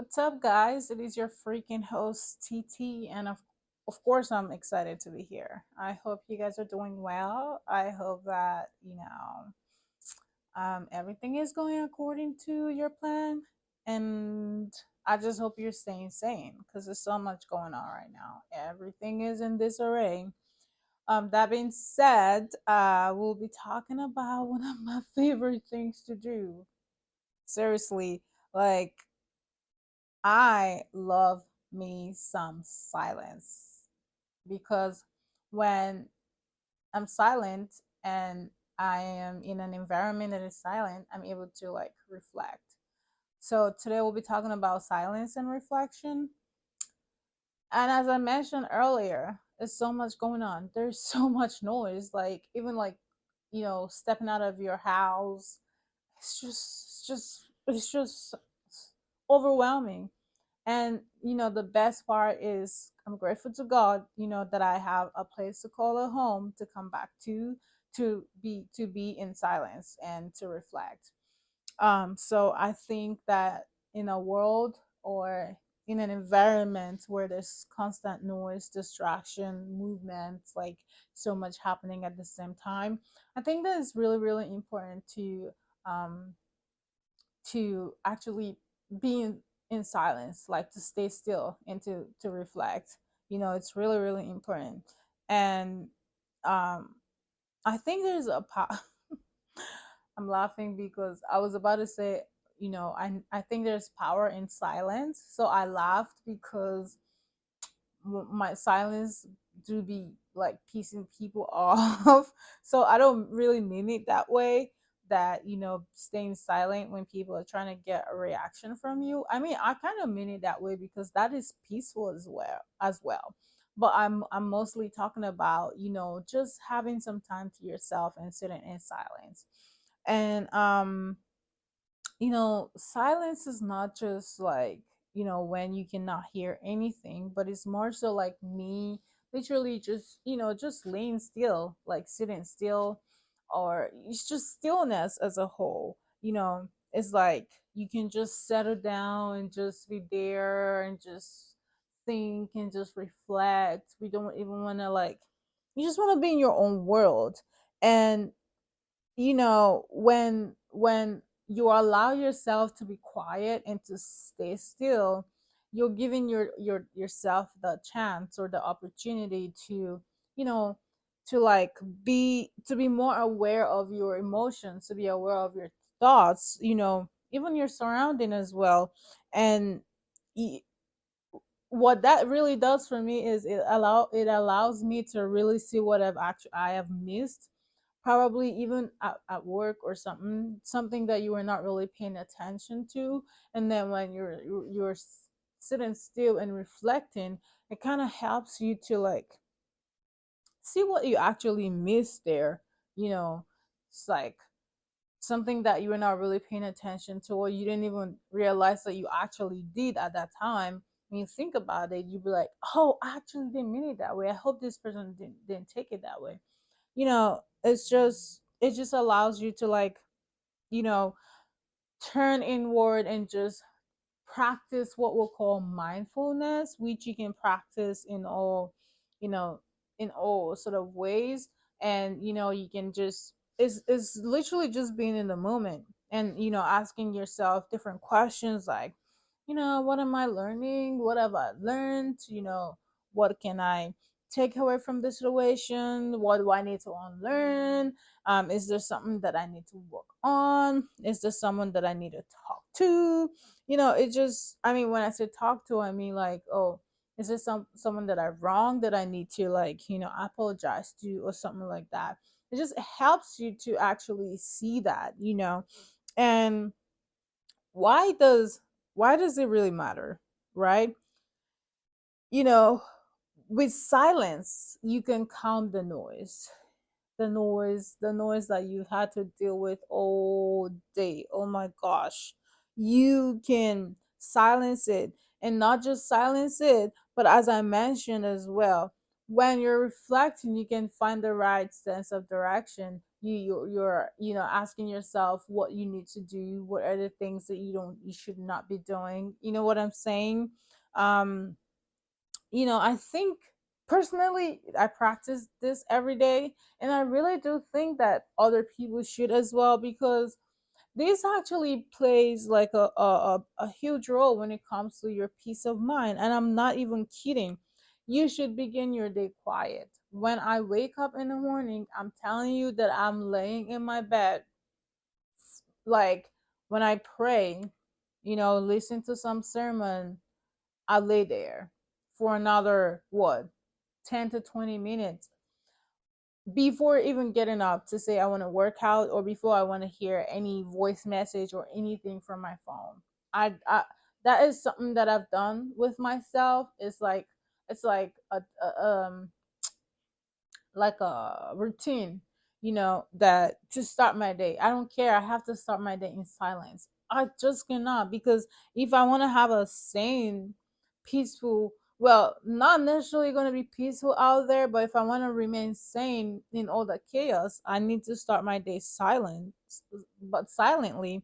What's up, guys? It is your freaking host, TT, and of course, I'm excited to be here. I hope you guys are doing well. I hope that, everything is going according to your plan. And I just hope you're staying sane because there's so much going on right now. Everything is in disarray. That being said, we'll be talking about one of my favorite things to do. Seriously, like I love me some silence because when I'm silent and I am in an environment that is silent, I'm able to like reflect. So today we'll be talking about silence and reflection. And as I mentioned earlier, there's so much going on. There's so much noise. Like even like, stepping out of your house, it's just overwhelming. And the best part is I'm grateful to God, that I have a place to call a home to come back to be in silence and to reflect. So I think that in a world or in an environment where there's constant noise, distraction, movements, like so much happening at the same time, I think that it's really, really important um, to actually be in silence, like to stay still and to reflect. It's really, really important. And um, I think there's I'm laughing because I was about to say, I think there's power in silence. So I laughed because my silence do be like piecing people off. So I don't really mean it that way, that staying silent when people are trying to get a reaction from you. I mean, I kind of mean it that way because that is peaceful as well. But I'm mostly talking about, just having some time to yourself and sitting in silence. And silence is not just like, when you cannot hear anything, but it's more so like me literally just, just laying still, like sitting still, or it's just stillness as a whole. It's like you can just settle down and just be there and just think and just reflect. We don't even want to like, you just want to be in your own world. And when you allow yourself to be quiet and to stay still, you're giving yourself the chance or the opportunity to, you know to like be more aware of your emotions, to be aware of your thoughts, even your surrounding as well. And y- what that really does for me is it allows me to really see what I have missed, probably even at work or something that you were not really paying attention to. And then when you're sitting still and reflecting, it kind of helps you to like see what you actually missed there. It's like something that you were not really paying attention to, or you didn't even realize that you actually did at that time. When you think about it, you'd be like, oh, I actually didn't mean it that way. I hope this person didn't take it that way. It just allows you to like, you know turn inward and just practice what we'll call mindfulness, which you can practice you know in all sort of ways. And you can just, it's literally just being in the moment, and asking yourself different questions like, what am I learning, what have I learned, what can I take away from this situation, what do I need to unlearn, is there something that I need to work on, is there someone that I need to talk to. It just, I mean, when I say talk to, I mean like, oh, is there someone that I wronged that I need to like, apologize to, or something like that. It just helps you to actually see that. And why does why does it really matter, right? you know with silence you can calm the noise that you've had to deal with all day. Oh my gosh. You can silence it, and not just silence it, but as I mentioned as well, when you're reflecting, you can find the right sense of direction. You're asking yourself what you need to do, what are the things that you should not be doing. You know what I'm saying? um I think personally I practice this every day, and I really do think that other people should as well, because this actually plays like a huge role when it comes to your peace of mind. And I'm not even kidding. You should begin your day quiet. When I wake up in the morning, I'm telling you that I'm laying in my bed, like when I pray, listen to some sermon, I lay there for another what, 10 to 20 minutes before even getting up to say I want to work out, or before I want to hear any voice message or anything from my phone. I that is something that I've done with myself. It's like a routine, that to start my day. I don't care. I have to start my day in silence. I just cannot, because if I want to have a sane, peaceful, well, not necessarily going to be peaceful out there, but if I want to remain sane in all the chaos, I need to start my day silent, but silently.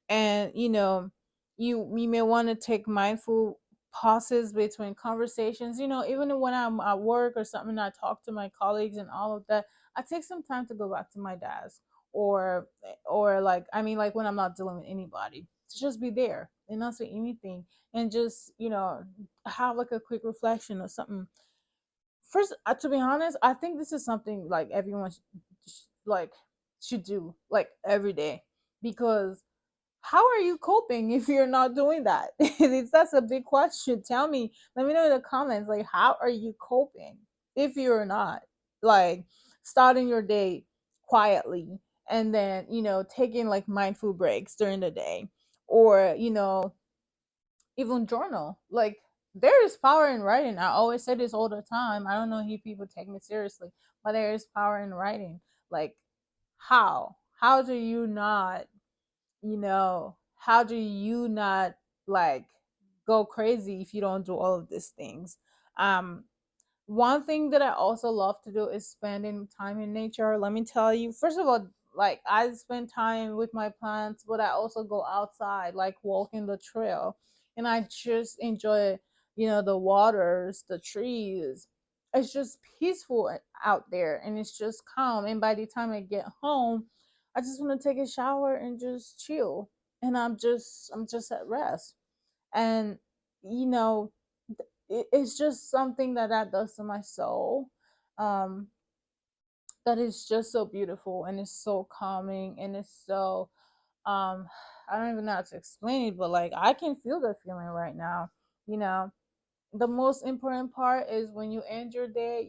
And you may want to take mindful pauses between conversations. Even when I'm at work or something, I talk to my colleagues and all of that, I take some time to go back to my desk, or like, I mean, like when I'm not dealing with anybody, to just be there and not say anything, and just have like a quick reflection or something. First, to be honest, I think this is something like everyone like should do like every day, because how are you coping if you're not doing that? That's a big question. Tell me, let me know in the comments, like, how are you coping if you're not like starting your day quietly, and then taking like mindful breaks during the day, or even journal. Like, there is power in writing. I always say this all the time. I don't know if people take me seriously, but there is power in writing. Like, how do you not, how do you not like go crazy if you don't do all of these things? um One thing that I also love to do is spending time in nature. Let me tell you, first of all, like, I spend time with my plants, but I also go outside, like walking the trail, and I just enjoy, the waters, the trees. It's just peaceful out there, and it's just calm. And by the time I get home, I just want to take a shower and just chill, and I'm just at rest. And you know it's just something that does to my soul, um that is just so beautiful, and it's so calming, and it's so, I don't even know how to explain it, but like, I can feel the feeling right now. you know the most important part is when you end your day,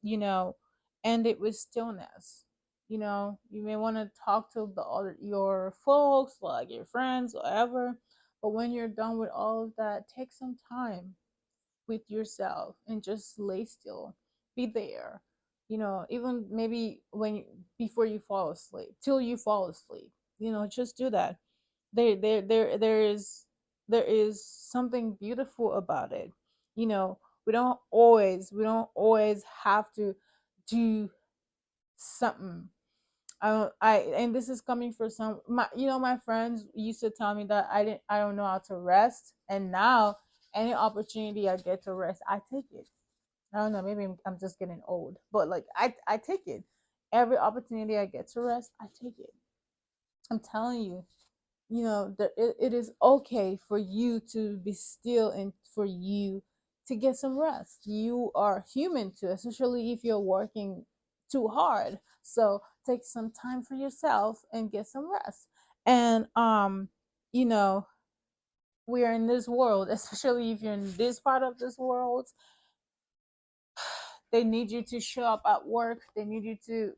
you know end it with stillness. You may want to talk to your folks, like your friends, whatever, but when you're done with all of that, take some time with yourself and just lay still. Be there. Even maybe before you fall asleep, till you fall asleep. Just do that. There is something beautiful about it. We don't always have to do something. And this is coming for my friends used to tell me that I don't know how to rest, and now any opportunity I get to rest, I take it. I don't know, maybe I'm just getting old, but like, I take it. Every opportunity I get to rest, I take it. I'm telling you, that it is okay for you to be still, and for you to get some rest. You are human too, especially if you're working too hard. So take some time for yourself and get some rest. And you know we are in this world, especially if you're in this part of this world. They need you to show up at work. They need you to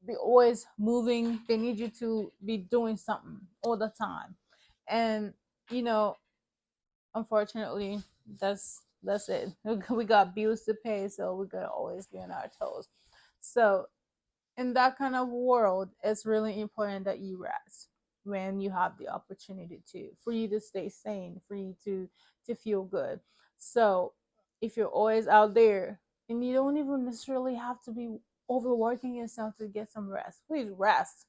be always moving. They need you to be doing something all the time. And you know, unfortunately, that's it. We got bills to pay, so we gotta always be on our toes. So in that kind of world, it's really important that you rest when you have the opportunity to, for you to stay sane, for you to feel good. So if you're always out there, and you don't even necessarily have to be overworking yourself to get some rest. Please rest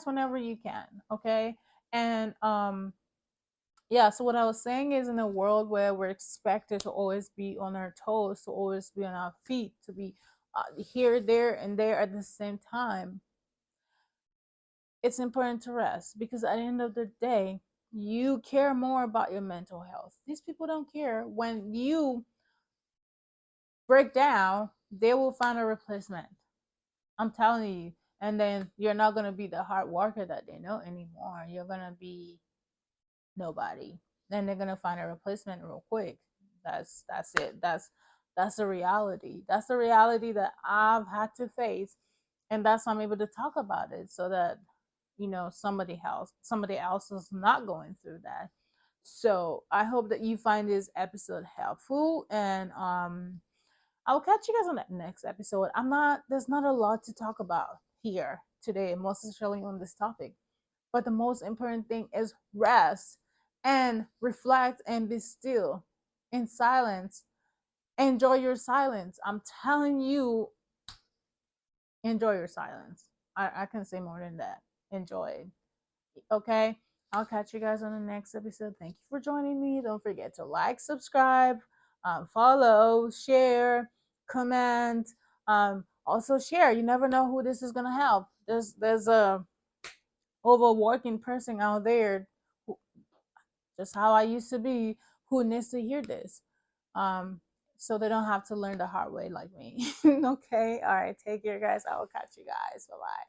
whenever you can, okay? And yeah, so what I was saying is, in a world where we're expected to always be on our toes, to always be on our feet, to be here, there, and there at the same time, it's important to rest, because at the end of the day, you care more about your mental health. These people don't care. When you break down, they will find a replacement. I'm telling you. And then you're not going to be the hard worker that they know anymore. You're going to be nobody. Then they're going to find a replacement real quick. That's it. That's the reality. That's the reality that I've had to face, and that's why I'm able to talk about it, so that somebody else is not going through that. So I hope that you find this episode helpful, and I'll catch you guys on that next episode. There's not a lot to talk about here today, most especially on this topic. But the most important thing is rest and reflect and be still in silence. Enjoy your silence. I'm telling you, enjoy your silence. I can say more than that. Enjoy it. Okay? I'll catch you guys on the next episode. Thank you for joining me. Don't forget to like, subscribe, follow, share, comment. Also share. You never know who this is gonna help. There's a overworking person out there, who, just how I used to be, who needs to hear this. Um, so they don't have to learn the hard way like me. Okay? All right. Take care, guys. I will catch you guys. Bye bye.